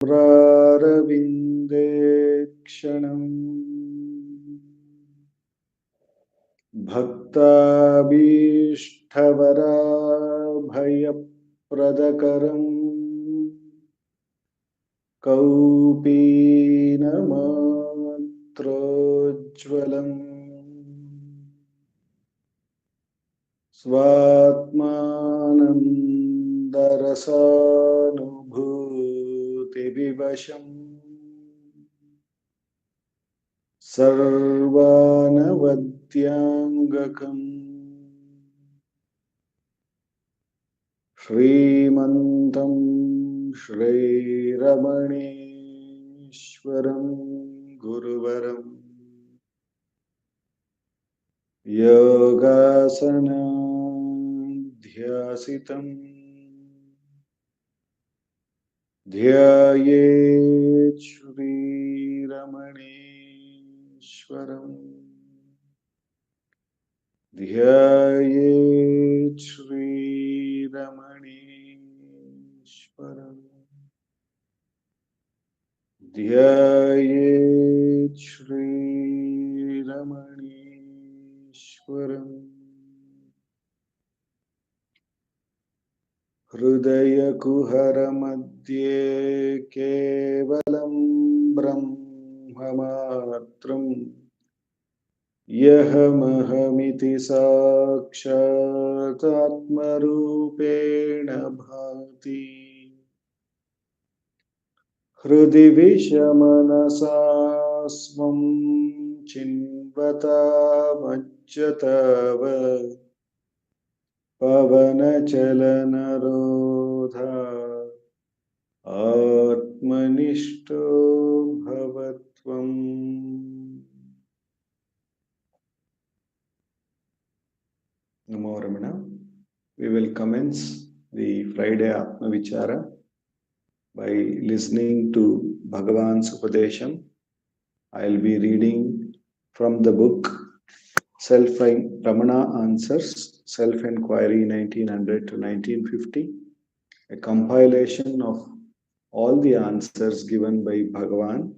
प्रारविन्दे क्षणम् भक्ताभीष्टवराभयप्रदकरम् कौपीनमात्रोज्ज्वलम् स्वात्मानन्दरसानुभूतिविवशम् सर्वानवद्याङ्गकम् श्रीमन्तं श्रीरमणेश्वरं गुरुवरम् योगासनाध्यासितं ध्यायेत् श्रीरमणेश्वरम् ध्यायेत् श्रीरमणेश्वरम् ध्यायेत् श्रीरमणेश्वरम् हृदयकुहरमध्ये केवलं ब्रह्ममात्रम् यहमहमिति साक्षादात्मरूपेण भाति हृदि विषमनसा स्वं चिन्वतामच्युताव पवनचलनरोधा आत्मनिष्ठो भवत्वम्। Namo Ramana. We will commence the Friday Atma Vichara by listening to Bhagavan's Upadesham. I will be reading from the book Ramana Answers, Self-Enquiry 1900 to 1950, a compilation of all the answers given by Bhagavan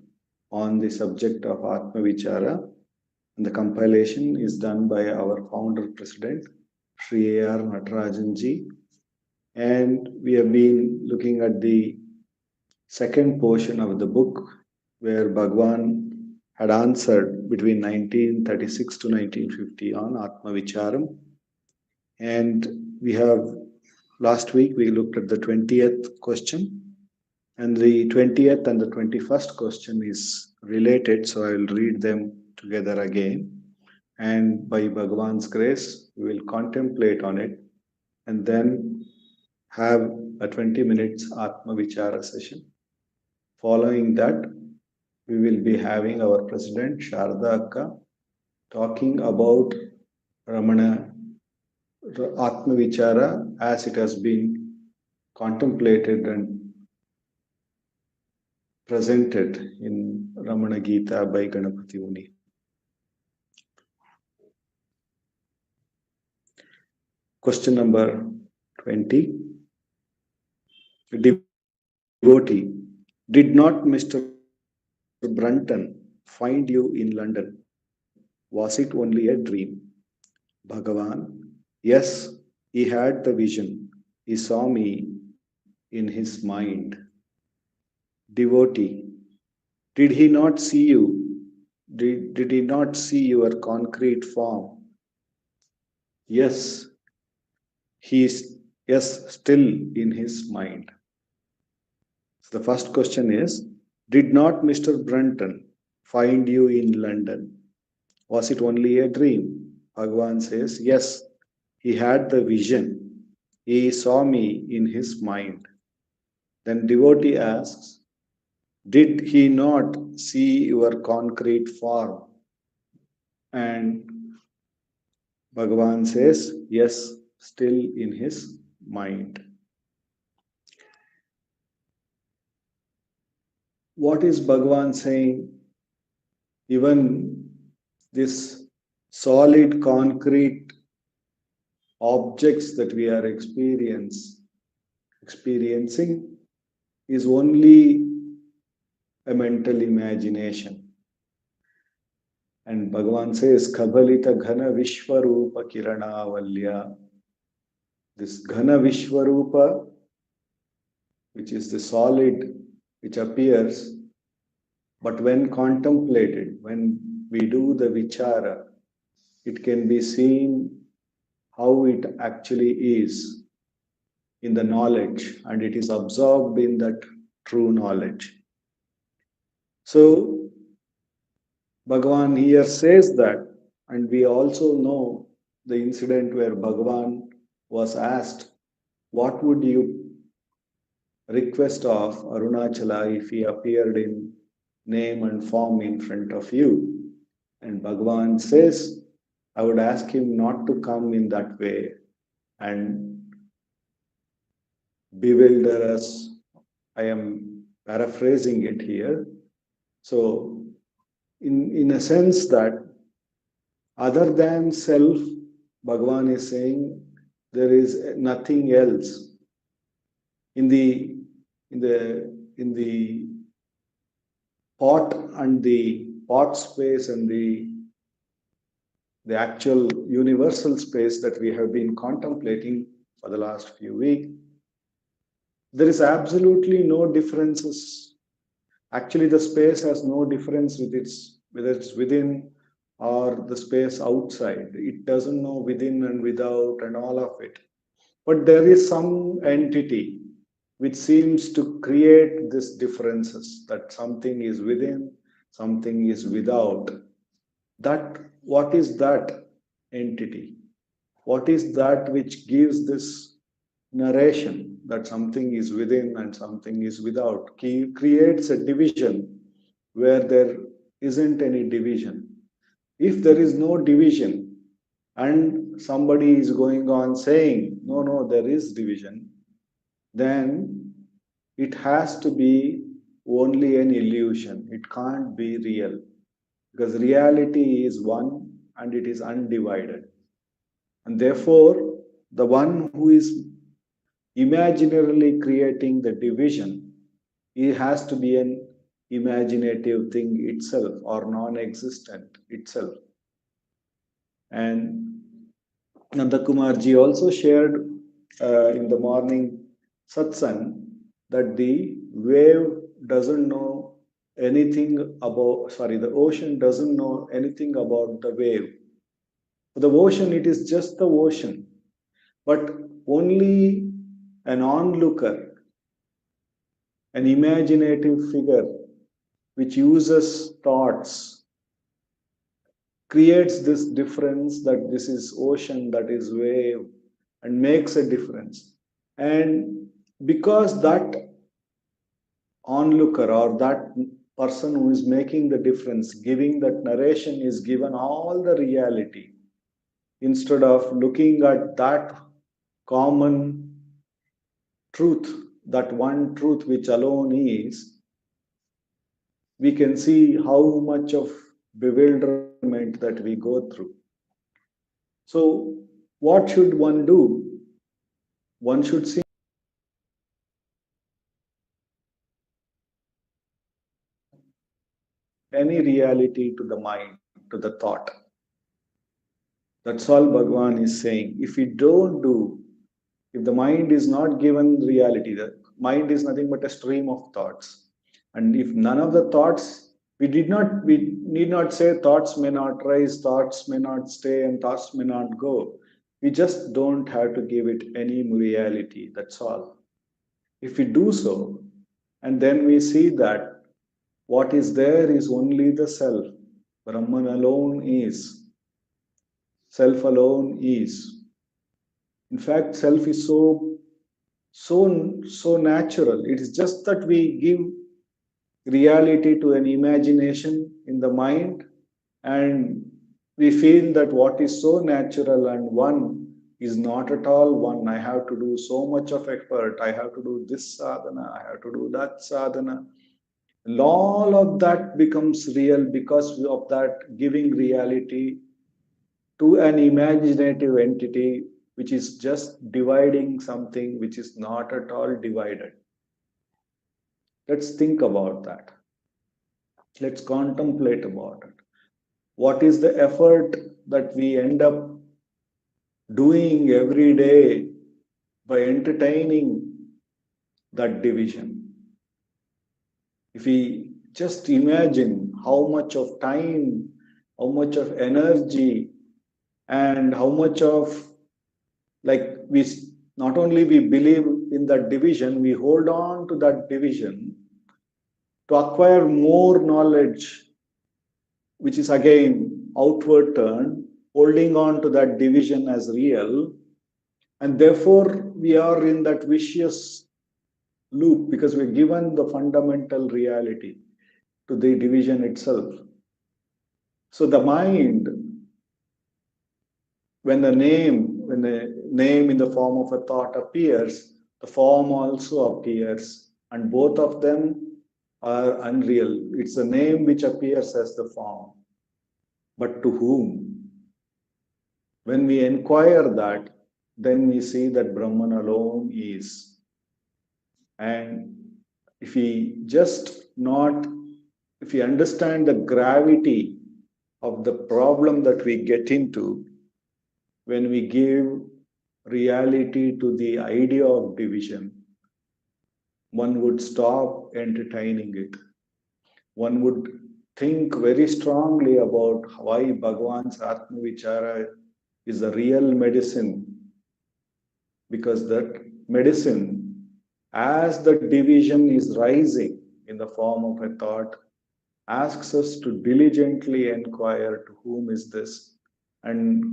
on the subject of Atma Vichara. And the compilation is done by our founder president, Sri A.R. Natarajanji. And we have been looking at the second portion of the book where Bhagavan had answered between 1936 to 1950 on Atma Vicharam. And last week we looked at the 20th question. And the 20th and the 21st question is related, so I will read them together again. And by Bhagavan's grace, we will contemplate on it and then have a 20 minutes Atma Vichara session. Following that, we will be having our President Sarada Akka talking about Ramana Atma Vichara as it has been contemplated and presented in Ramana Gita by Ganapati Muni. Question number 20. Devotee, did not Mr. Brunton find you in London? Was it only a dream? Bhagavan, yes, he had the vision. He saw me in his mind. Devotee, did he not see you? Did he not see your concrete form? Yes, he is still in his mind. So the first question is, did not Mr. Brunton find you in London? Was it only a dream? Bhagavan says, yes, he had the vision. He saw me in his mind. Then devotee asks, did he not see your concrete form? And Bhagavan says, yes, still in his mind. What is Bhagavan saying? Even this solid concrete objects that we are experiencing is only mental imagination. And Bhagavan says, Kabhalita Ghana Vishwarupa Kiranavalya. This Ghana Vishwarupa, which is the solid which appears, but when contemplated, when we do the vichara, it can be seen how it actually is in the knowledge, and it is absorbed in that true knowledge. So, Bhagavan here says that, and we also know the incident where Bhagavan was asked, what would you request of Arunachala if he appeared in name and form in front of you? And Bhagavan says, I would ask him not to come in that way and bewilder us. I am paraphrasing it here. So, in a sense that other than self, Bhagavan is saying there is nothing else. In the pot and the pot space and the actual universal space that we have been contemplating for the last few weeks, there is absolutely no differences. Actually, the space has no difference with whether it's within or the space outside. It doesn't know within and without and all of it. But there is some entity which seems to create these differences, that something is within, something is without. That, what is that entity? What is that which gives this narration that something is within and something is without? Creates a division where there isn't any division. If there is no division and somebody is going on saying, no, there is division, then it has to be only an illusion. It can't be real, because reality is one and it is undivided. And therefore, the one who is imaginarily creating the division, it has to be an imaginative thing itself or non-existent itself. And Nanda Kumarji also shared in the morning satsang that the wave doesn't know anything about, the ocean doesn't know anything about the wave. The ocean, it is just the ocean, but only an onlooker, an imaginative figure which uses thoughts, creates this difference that this is ocean, that is wave, and makes a difference. And because that onlooker or that person who is making the difference, giving that narration, is given all the reality, instead of looking at that common truth, that one truth which alone is, we can see how much of bewilderment that we go through. So, what should one do? One should see any reality to the mind, to the thought. That's all Bhagavan is saying. If we don't do, if the mind is not given reality, the mind is nothing but a stream of thoughts. And if none of the thoughts, we need not say thoughts may not rise, thoughts may not stay, and thoughts may not go. We just don't have to give it any reality. That's all. If we do so, and then we see that what is there is only the self. Brahman alone is. Self alone is. In fact, self is so natural. It is just that we give reality to an imagination in the mind, and we feel that what is so natural and one is not at all one. I have to do so much of effort. I have to do this sadhana. I have to do that sadhana. All of that becomes real because of that giving reality to an imaginative entity which is just dividing something which is not at all divided. Let's think about that. Let's contemplate about it. What is the effort that we end up doing every day by entertaining that division? If we just imagine how much of time, how much of energy, and how much of, like, we not only we believe in that division, we hold on to that division to acquire more knowledge, which is again outward turn, holding on to that division as real. And therefore, we are in that vicious loop because we're given the fundamental reality to the division itself. So the mind, when the name in the form of a thought appears, the form also appears, and both of them are unreal. It's the name which appears as the form. But to whom? When we inquire that, then we see that Brahman alone is. And if we understand the gravity of the problem that we get into when we give reality to the idea of division, one would stop entertaining it. One would think very strongly about why Bhagavan's Atma Vichara is a real medicine, because that medicine, as the division is rising in the form of a thought, asks us to diligently inquire to whom is this, and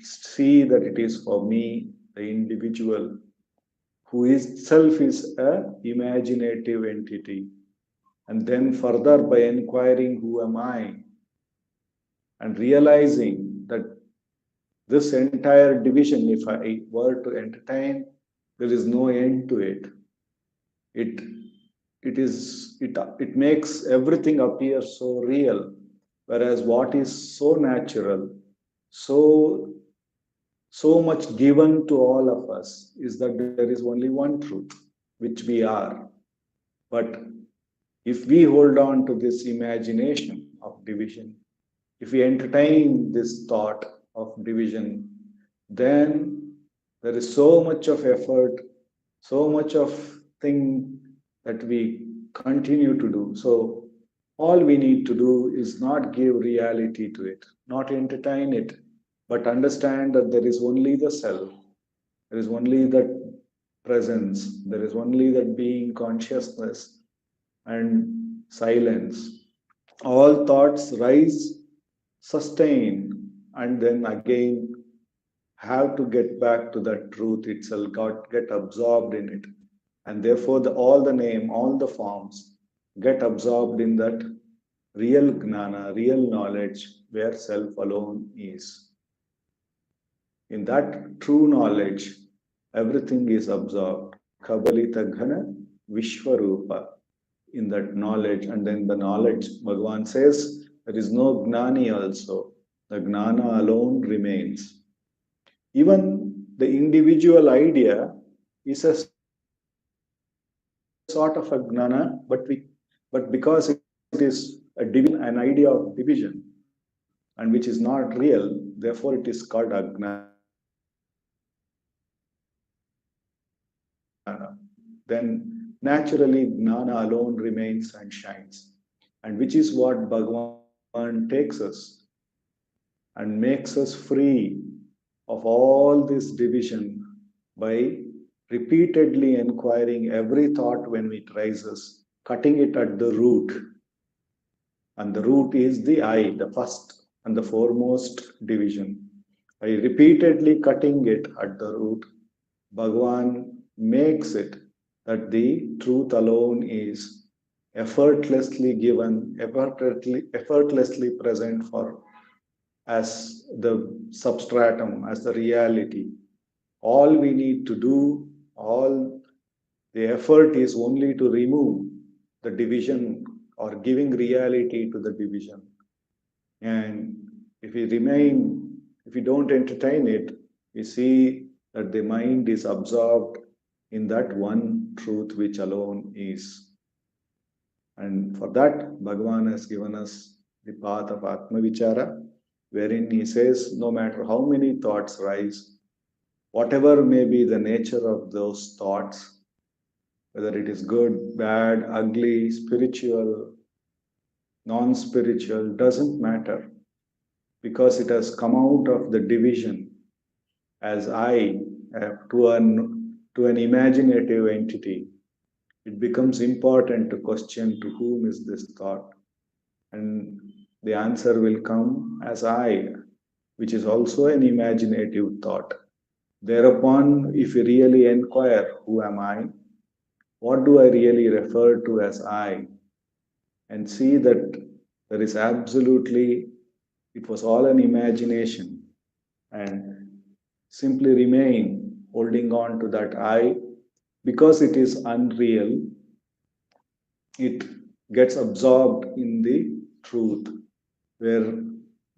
see that it is for me, the individual, who itself is a imaginative entity. And then further, by inquiring who am I, and realizing that this entire division, if I were to entertain, there is no end to it. It makes everything appear so real, whereas what is so natural, so much given to all of us, is that there is only one truth, which we are. But if we hold on to this imagination of division, if we entertain this thought of division, then there is so much of effort, so much of thing that we continue to do. So all we need to do is not give reality to it, not entertain it, but understand that there is only the self, there is only that presence, there is only that being consciousness and silence. All thoughts rise, sustain, and then again have to get back to that truth itself, get absorbed in it. And therefore, all the name, all the forms get absorbed in that real gnana, real knowledge, where self alone is. In that true knowledge, everything is absorbed. Kabalita Ghana Vishwarupa, in that knowledge. And then the knowledge, Bhagavan says, there is no gnani also. The gnana alone remains. Even the individual idea is a sort of a gnana, but because it is a division, an idea of division, and which is not real, therefore it is called agnana. Then naturally gnana alone remains and shines, and which is what Bhagavan takes us and makes us free of all this division by repeatedly inquiring every thought when it rises, cutting it at the root. And the root is the I, the first and the foremost division. By repeatedly cutting it at the root, Bhagavan makes it that the truth alone is effortlessly given, effortlessly present for as the substratum, as the reality. All we need to do, all the effort is only to remove the division or giving reality to the division. And if we don't entertain it, we see that the mind is absorbed in that one truth which alone is. And for that, Bhagavan has given us the path of Atma Vichara, wherein he says, no matter how many thoughts rise, whatever may be the nature of those thoughts, whether it is good, bad, ugly, spiritual, non spiritual, doesn't matter because it has come out of the division as I to an imaginative entity. It becomes important to question to whom is this thought, and the answer will come as I, which is also an imaginative thought. Thereupon, if we really inquire, who am I? What do I really refer to as I? And see that there is absolutely, it was all an imagination, and simply remain holding on to that I because it is unreal, it gets absorbed in the truth where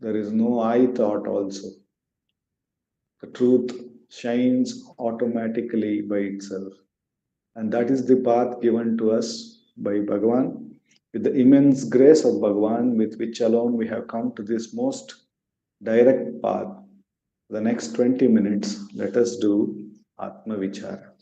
there is no I thought also. The truth shines automatically by itself. And that is the path given to us by Bhagavan. With the immense grace of Bhagavan, with which alone we have come to this most direct path. The next 20 minutes, let us do Atma Vichara.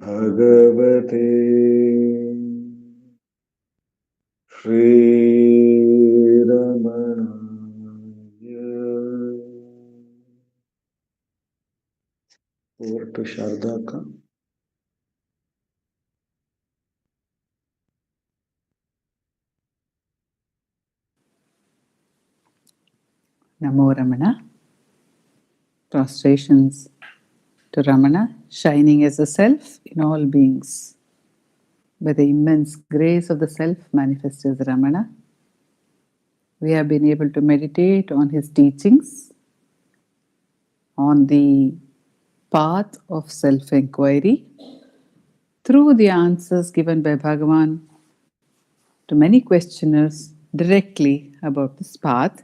Bhagavate Shri Ramanaya. Over to Sarada ka. Namo Ramana. Prostrations to Ramana, shining as a self in all beings. By the immense grace of the self manifested as Ramana, we have been able to meditate on his teachings, on the path of self-inquiry, through the answers given by Bhagavan to many questioners directly about this path,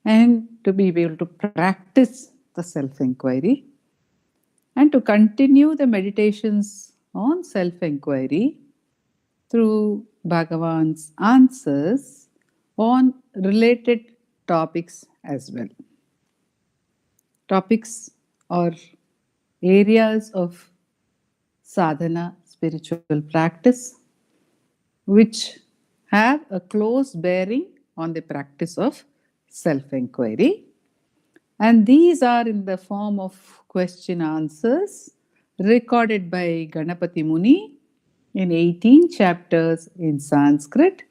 and to be able to practice the self-inquiry, and to continue the meditations on self-inquiry through Bhagavan's answers on related topics as well. Topics or areas of sadhana, spiritual practice, which have a close bearing on the practice of self-inquiry. And these are in the form of question answers recorded by Ganapati Muni in 18 chapters in Sanskrit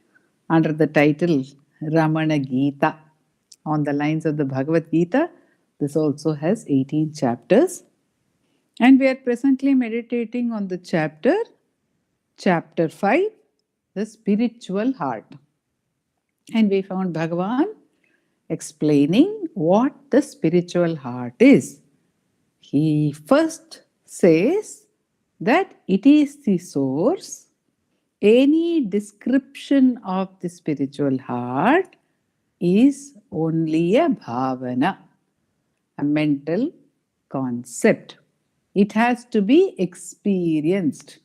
under the title Ramana Gita. On the lines of the Bhagavad Gita, this also has 18 chapters. And we are presently meditating on the chapter 5, the spiritual heart. And we found Bhagavan explaining what the spiritual heart is. He first says that it is the source. Any description of the spiritual heart is only a bhavana, a mental concept. It has to be experienced.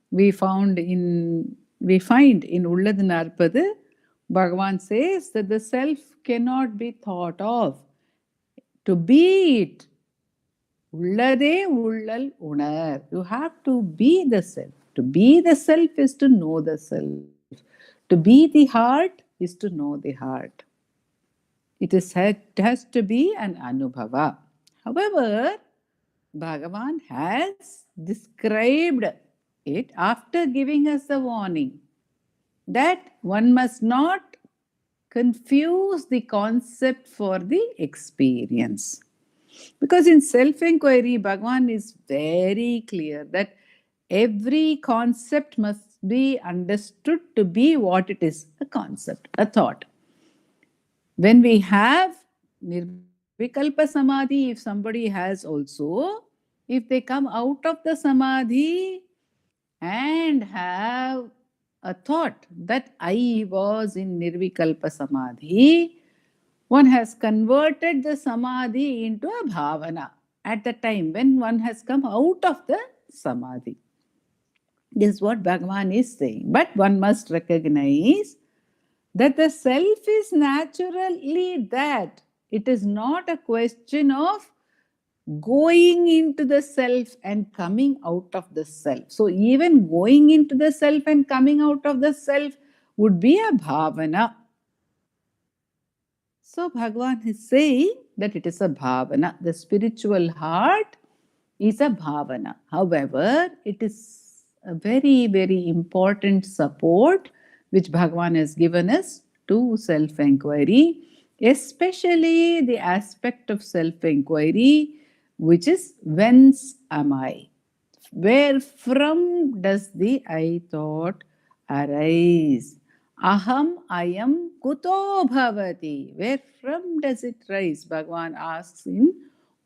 We find in Ulladu Narpadu, Bhagavan says that the self cannot be thought of. To be it, Ullade ullal unar. You have to be the self. To be the self is to know the self. To be the heart is to know the heart. It has to be an anubhava. However, Bhagavan has described it after giving us a warning that one must not confuse the concept for the experience. Because in self-inquiry, Bhagavan is very clear that every concept must be understood to be what it is, a concept, a thought. When we have Nirvikalpa Samadhi, if somebody has also, if they come out of the Samadhi and have a thought that I was in Nirvikalpa Samadhi, one has converted the Samadhi into a bhavana at the time when one has come out of the Samadhi. This is what Bhagavan is saying. But one must recognize that the self is naturally that. It is not a question of going into the self and coming out of the self. So even going into the self and coming out of the self would be a bhavana. So Bhagavan is saying that it is a bhavana. The spiritual heart is a bhavana. However, it is a very, very important support which Bhagavan has given us to self-inquiry, especially the aspect of self-inquiry which is whence am I? Where from does the I thought arise? Aham ayam kuto bhavati. Where from does it rise? Bhagavan asks in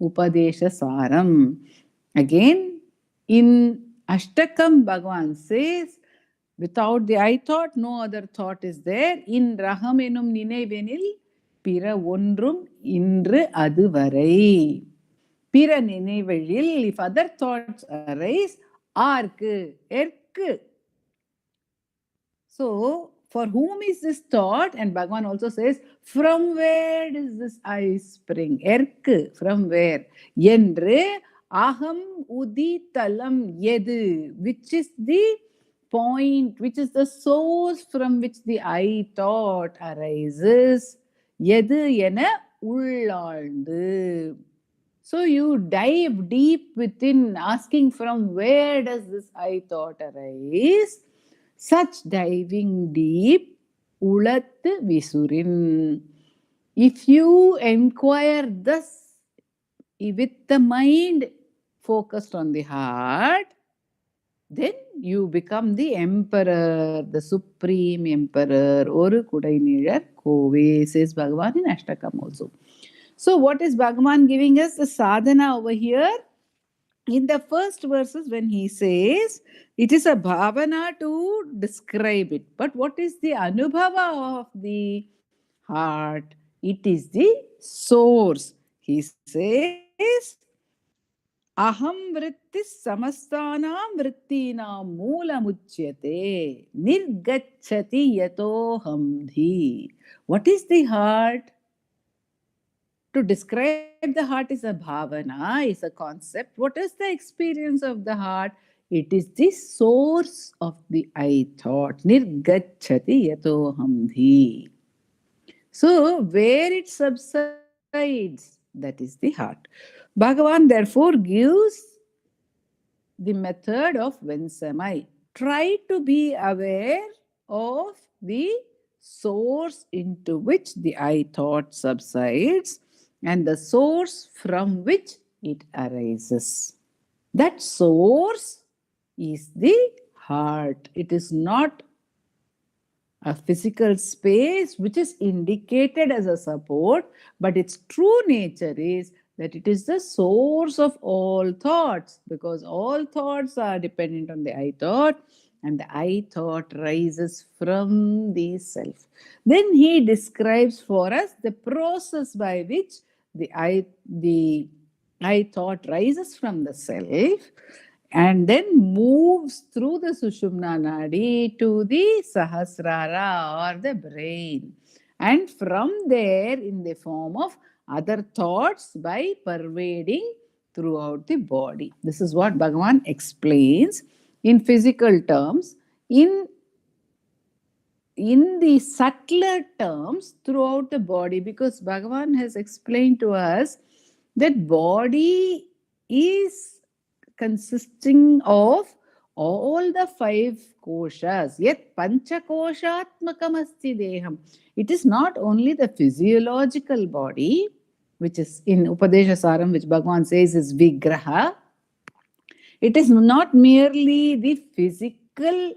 Upadesha Saram. Again, in Ashtakam, Bhagavan says, without the I thought, no other thought is there. In Raham enum நினைவெனில் பிற ஒன்றும் இன்று அதுவரை. பிற நினைவெழில், if other thoughts arise, arch, எர்க்கு. So, for whom is this thought? And Bhagavan also says, from where does this I spring? Erku, from where? Yendre, aham uditalam yedu, which is the point, which is the source from which the I thought arises. Yedu ena ullaldu. So you dive deep within, asking from where does this I thought arise? Such diving deep, ulat visurin. If you inquire thus with the mind focused on the heart, then you become the emperor, the supreme emperor. Oru kudai nizhar kove, says Bhagavan in Ashtakam also. So what is Bhagavan giving us? The sadhana over here. In the first verses, when he says, it is a bhavana to describe it. But what is the anubhava of the heart? It is the source. He says, aham vrittis samastanam vrittinam moolamujyate nirgacchati yatoham dhi. What is the heart? To describe the heart is a bhavana, is a concept. What is the experience of the heart? It is the source of the I thought. Nirgacchati yatoham dhi. So, where it subsides, that is the heart. Bhagavan therefore gives the method of Vensamai. Try to be aware of the source into which the I thought subsides and the source from which it arises. That source is the heart. It is not a physical space which is indicated as a support, but its true nature is that it is the source of all thoughts, because all thoughts are dependent on the I thought, and the I thought rises from the self. Then he describes for us the process by which the I thought rises from the self and then moves through the Sushumna Nadi to the Sahasrara or the brain. And from there, in the form of other thoughts, by pervading throughout the body. This is what Bhagavan explains in physical terms. In the subtler terms throughout the body, because Bhagavan has explained to us that body is consisting of all the 5 koshas. Yet pancha koshatmakam asti deham. It is not only the physiological body, which is in Upadesha Saram, which Bhagavan says is vigraha. It is not merely the physical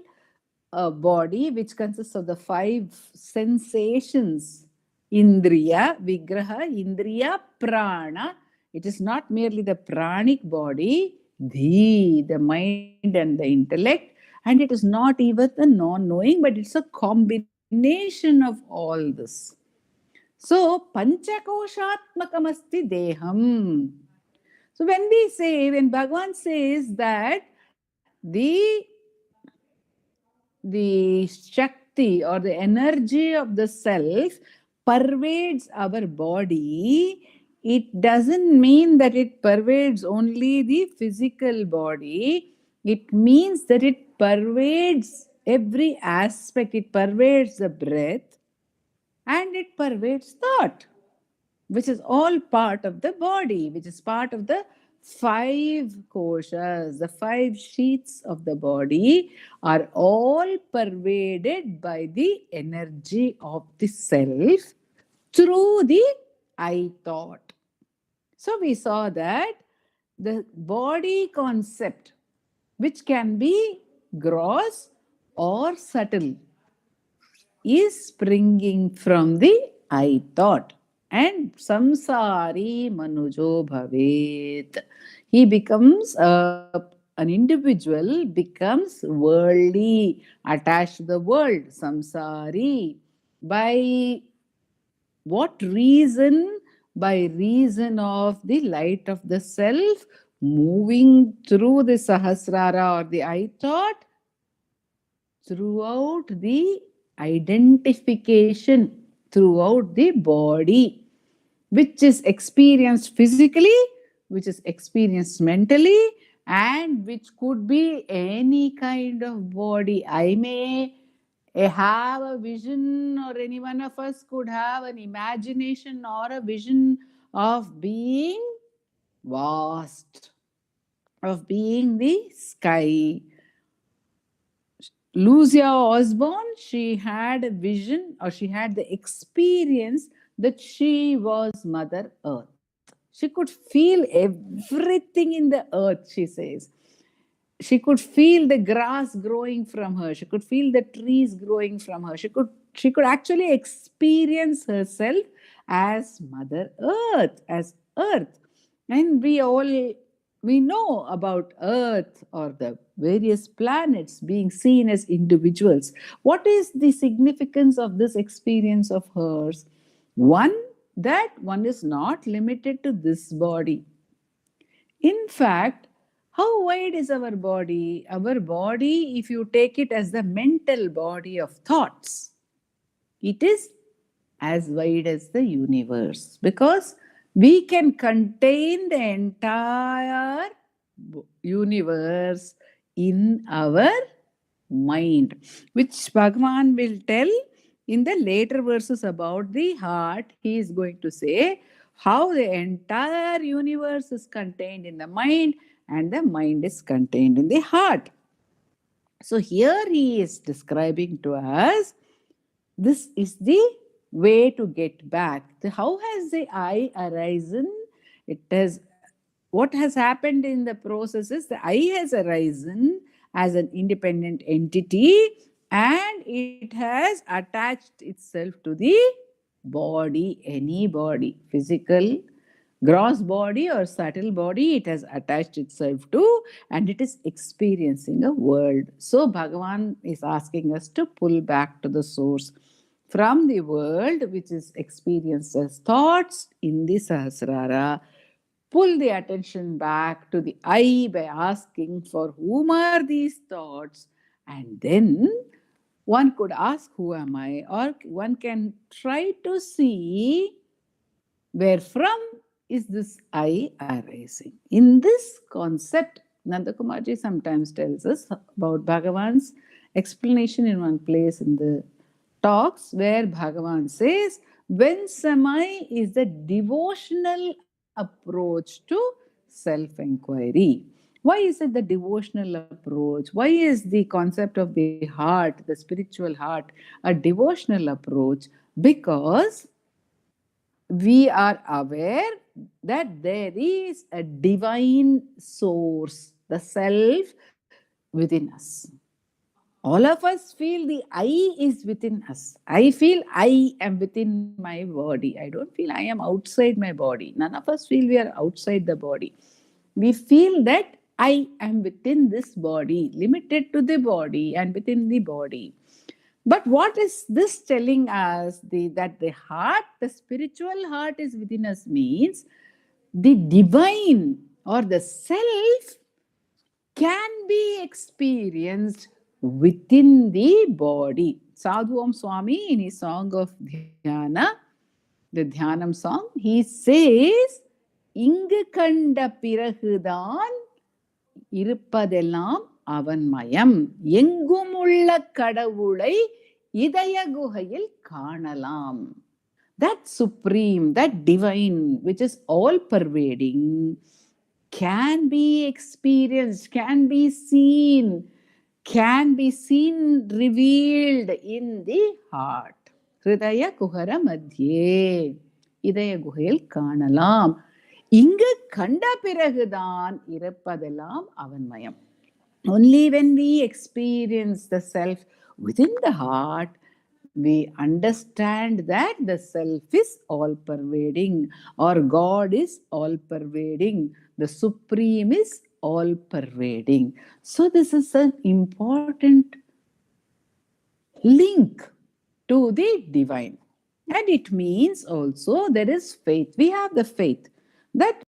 body, which consists of the 5 sensations. Indriya, vigraha, indriya, prana. It is not merely the pranic body, dhi, the mind and the intellect, and it is not even the non-knowing, but it's a combination of all this. So, panchakoshatmakam asti deham. So, when Bhagavan says that the Shakti or the energy of the self pervades our body, it doesn't mean that it pervades only the physical body. It means that it pervades every aspect. It pervades the breath and it pervades thought, which is all part of the body, which is part of the 5 koshas. The 5 sheaths of the body are all pervaded by the energy of the self through the I thought. So we saw that the body concept, which can be gross or subtle, is springing from the I thought. and samsari manujo bhavet. He becomes an individual, becomes worldly, attached to the world, samsari. By what reason? By reason of the light of the self moving through the sahasrara or the I thought, throughout the identification, throughout the body, which is experienced physically, which is experienced mentally, and which could be any kind of body. I may have a vision, or any one of us could have an imagination or a vision of being vast, of being the sky. Lucia Osborne, she had a vision, or she had the experience that she was Mother Earth. She could feel everything in the earth, she says. She could feel the grass growing from her. She could feel the trees growing from her. She could actually experience herself as Mother Earth, as Earth. And we know about Earth or the various planets being seen as individuals. What is the significance of this experience of hers? One, that one is not limited to this body. In fact, how wide is our body? Our body, if you take it as the mental body of thoughts, it is as wide as the universe, because we can contain the entire universe in our mind, which Bhagavan will tell in the later verses about the heart. He is going to say how the entire universe is contained in the mind and the mind is contained in the heart. So here he is describing to us, this is the way to get back. How has the I arisen? It has, what has happened in the process is the I has arisen as an independent entity, and it has attached itself to the body, any body, physical, gross body or subtle body, it has attached itself to, and it is experiencing a world. So Bhagavan is asking us to pull back to the source from the world, which is experienced as thoughts in the Sahasrara. Pull the attention back to the I by asking for whom are these thoughts, and then one could ask, who am I? Or one can try to see where from is this I arising. In this concept, Nandakumarji sometimes tells us about Bhagavan's explanation in one place in the talks, where Bhagavan says, when Samai is the devotional approach to self-inquiry. Why is it the devotional approach? Why is the concept of the heart, the spiritual heart, a devotional approach? Because we are aware that there is a divine source, the self within us. All of us feel the I is within us. I feel I am within my body. I don't feel I am outside my body. None of us feel we are outside the body. We feel that I am within this body, limited to the body and within the body. But what is this telling us? That the heart, the spiritual heart is within us, means the divine or the self can be experienced within the body. Sadhu Om Swami, in his song of Dhyana, the Dhyanam song, he says, Ingu kanda piragudan இருப்பதெல்லாம் அவன்மயம், எங்குமுள்ள கடவுளை இதய குகையில் காணலாம். That supreme, that divine, which is all pervading, can be experienced, can be seen revealed in the heart. ஹிருதய குஹர மத்தியே, இதய குகையில் காணலாம். இங்கு கண்ட பிறகுதான் இருப்பதெல்லாம் அவன்மயம். Only when we experience the self within the heart, we understand that the self is all pervading, or God is all pervading, the Supreme is all pervading. So, this is an important link to the divine. And it means also there is faith. We have the faith that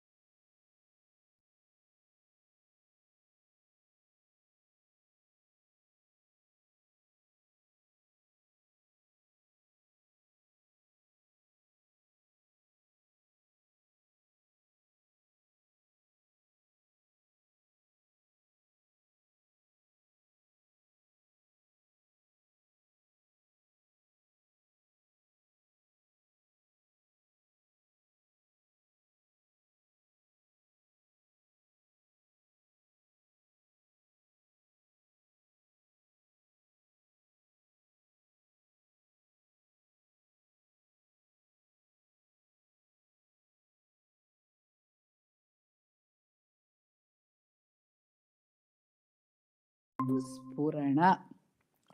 Spurana.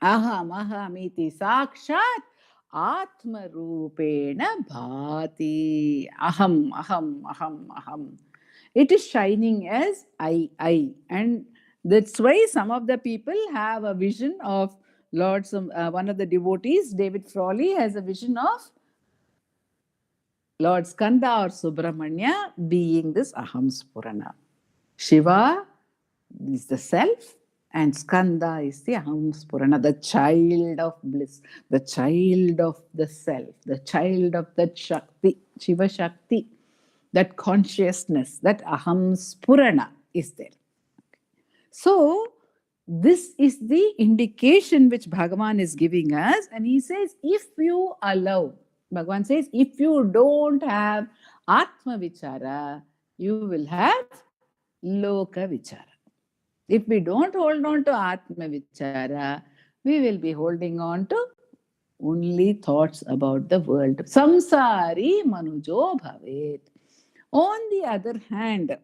Aham ahamiti sakshat atmarupena bhati. Aham. It is shining as I. And that's why some of the people have a vision of Lord, one of the devotees, David Frawley, has a vision of Lord Skanda or Subramanya being this Aham Spurana. Shiva is the self, and Skanda is the Aham Spurana, the child of bliss, the child of the self, the child of that Shakti, Shiva Shakti, that consciousness, that Aham Spurana is there. So, this is the indication which Bhagavan is giving us, and he says, if you allow, Bhagavan says, if you don't have Atma Vichara, you will have Loka Vichara. If we don't hold on to Atma Vichara, we will be holding on to only thoughts about the world. Samsari Manujo Bhavet. On the other hand,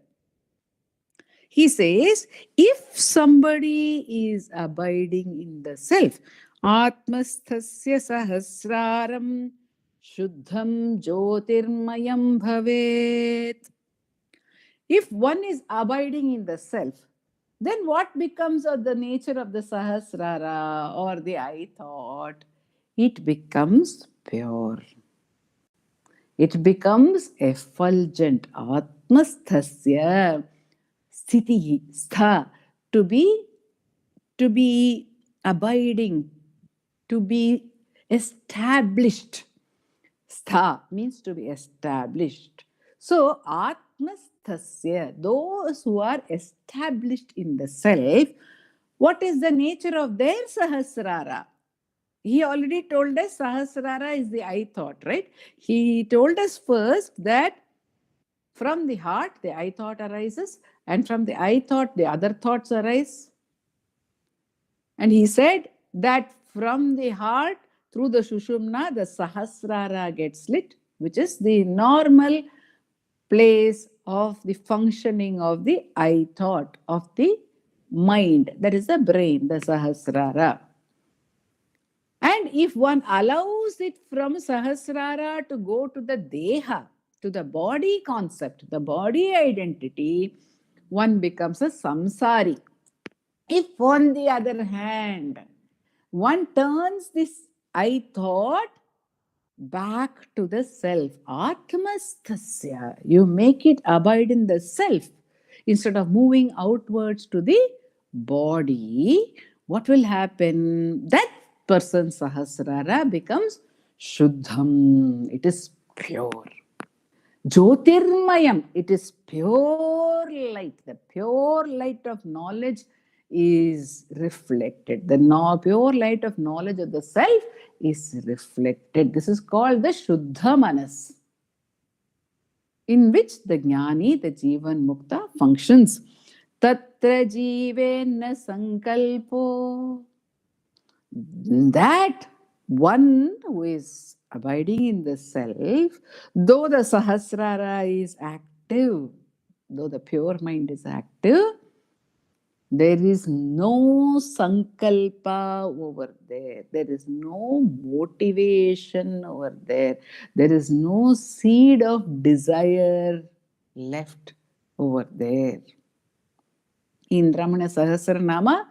he says, if somebody is abiding in the self, Atmasthasya Sahasraram Shuddham Jyotirmayam Bhavet. If one is abiding in the self, then what becomes of the nature of the Sahasrara or the I thought? It becomes pure. It becomes effulgent. Atmasthasya sthiti, stha, to be abiding, to be established. Stha means to be established. So, Atmasthasya, those who are established in the self, what is the nature of their Sahasrara? He already told us Sahasrara is the I thought, right? He told us first that from the heart, the I thought arises, and from the I thought, the other thoughts arise. And he said that from the heart, through the Shushumna, the Sahasrara gets lit, which is the normal place of the functioning of the I thought, of the mind, that is the brain, the Sahasrara. And if one allows it from Sahasrara to go to the Deha, to the body concept, the body identity, one becomes a samsari. If, on the other hand, one turns this I thought back to the self, Atmasthasya, you make it abide in the self instead of moving outwards to the body, what will happen? That person Sahasrara becomes Shuddham, it is pure. Jyotirmayam, it is pure light. The pure light of knowledge is reflected. The pure light of knowledge of the self is reflected. This is called the Shuddha Manas, in which the Jnani, the Jivan Mukta, functions. Tatra Jivenna Sankalpo. That one who is abiding in the self, though the Sahasrara is active, though the pure mind is active, There is no sankalpa over there. There is no motivation over there. There is no seed of desire left over there. In Ramana Sahasranama,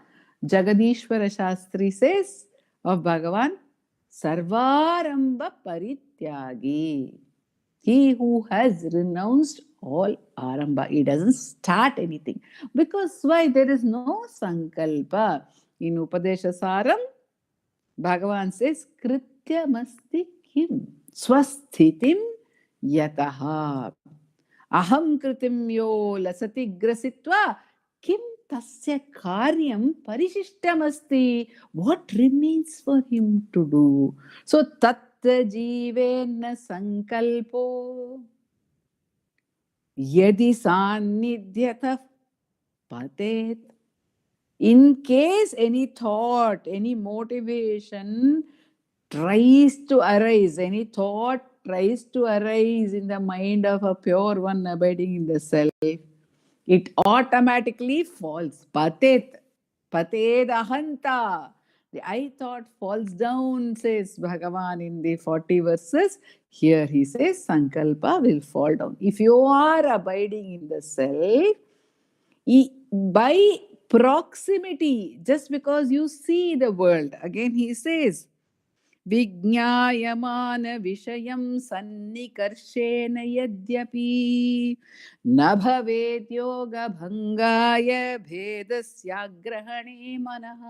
Jagadishwara Shastri says of Bhagavan, Sarvaramba Parityagi. He who has renounced all aramba, he doesn't start anything. Because why? There is no sankalpa. In Upadesha Saram, Bhagavan says, Krityamasti kim swasthitim yataha. Aham kritim yo lasati grasitva kim tasya karyam parishishtamasti. What remains for him to do? So, tatta jivena sankalpo yadi sannidhyata patet. In case any thought, any motivation tries to arise, any thought tries to arise in the mind of a pure one abiding in the self, it automatically falls. Patet, patet ahanta. The I thought falls down, says Bhagavan in the 40 verses. Here he says Sankalpa will fall down. If you are abiding in the self, by proximity, just because you see the world, again he says, विज्ञायमान विषयं सन्निकर्षेण यद्यपि न भवेत् योगभङ्गाय भेदस्याग्रहणे मनः.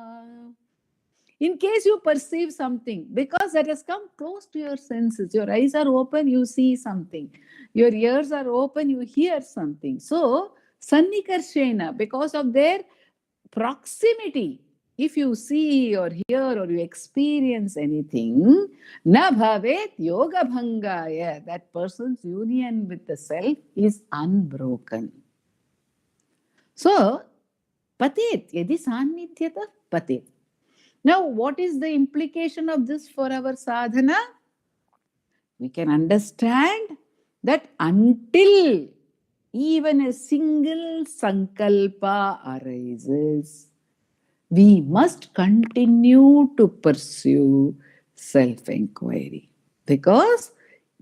In case you perceive something, because that has come close to your senses, your eyes are open, you see something, your ears are open, you hear something. So, sannikarshena, because of their proximity, if you see or hear or you experience anything, na bhavet yoga bhangaya, that person's union with the self is unbroken. So, patet, yadi sannidhyata patet. Now, what is the implication of this for our sadhana? We can understand that until even a single sankalpa arises, we must continue to pursue self-inquiry. Because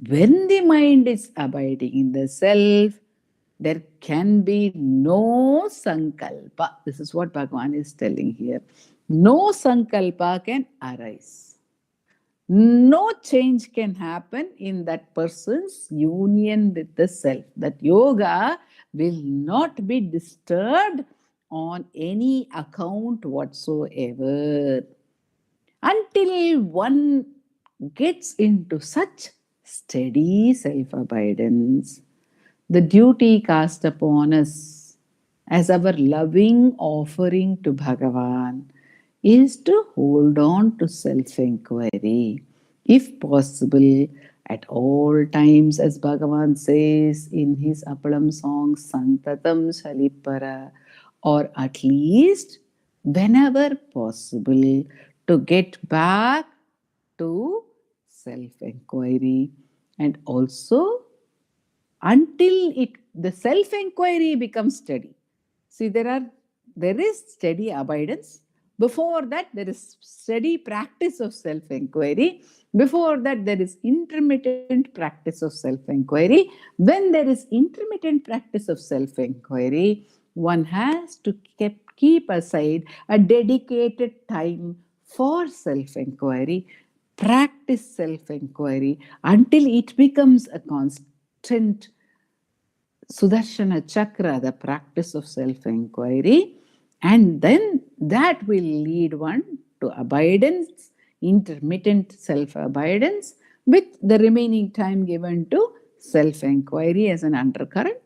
when the mind is abiding in the self, there can be no sankalpa. This is what Bhagavan is telling here. No sankalpa can arise. No change can happen in that person's union with the self. That yoga will not be disturbed on any account whatsoever. Until one gets into such steady self-abidance, the duty cast upon us as our loving offering to Bhagavan is to hold on to self-inquiry, if possible, at all times, as Bhagavan says in his Appalam song, Santatam Shalipara, or at least whenever possible, to get back to self-inquiry, and also until the self-inquiry becomes steady. See, there is steady abidance. Before that, there is steady practice of self-inquiry. Before that, there is intermittent practice of self-inquiry. When there is intermittent practice of self-inquiry, one has to keep aside a dedicated time for self-inquiry, practice self-inquiry until it becomes a constant Sudarshana Chakra, the practice of self-inquiry, and then that will lead one to abidance, intermittent self-abidance, with the remaining time given to self-inquiry as an undercurrent.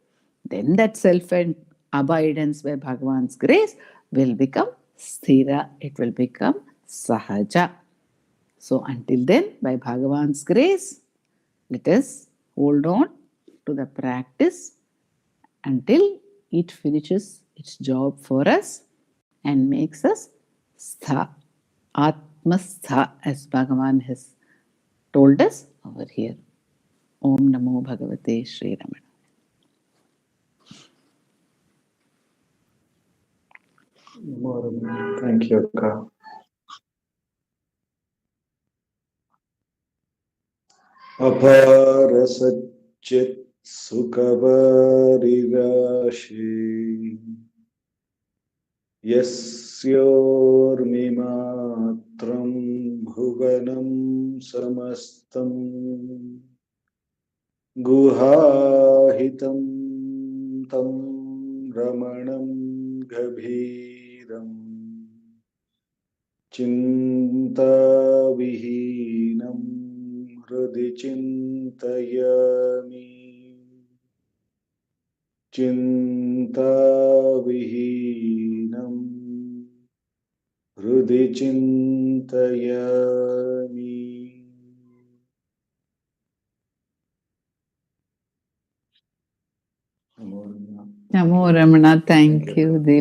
Then that self-abidance by Bhagavan's grace will become sthira, it will become sahaja. So until then, by Bhagavan's grace, let us hold on to the practice until it finishes its job for us and makes us stha, atmastha, as Bhagavan has told us over here. Om Namo Bhagavate Sri Ramana. Thank you, Akka. अपार सच्चित् सुखबरिराशि यस्योर्मिमात्रं भुवनं समस्तं गुहाहितं तं रमणं गभीरम् चिन्ताविहीनं हृदि चिन्तयामि चिन्ताविहीनं हृदि चिन्तयामि Namo Ramana, thank you, Dileep.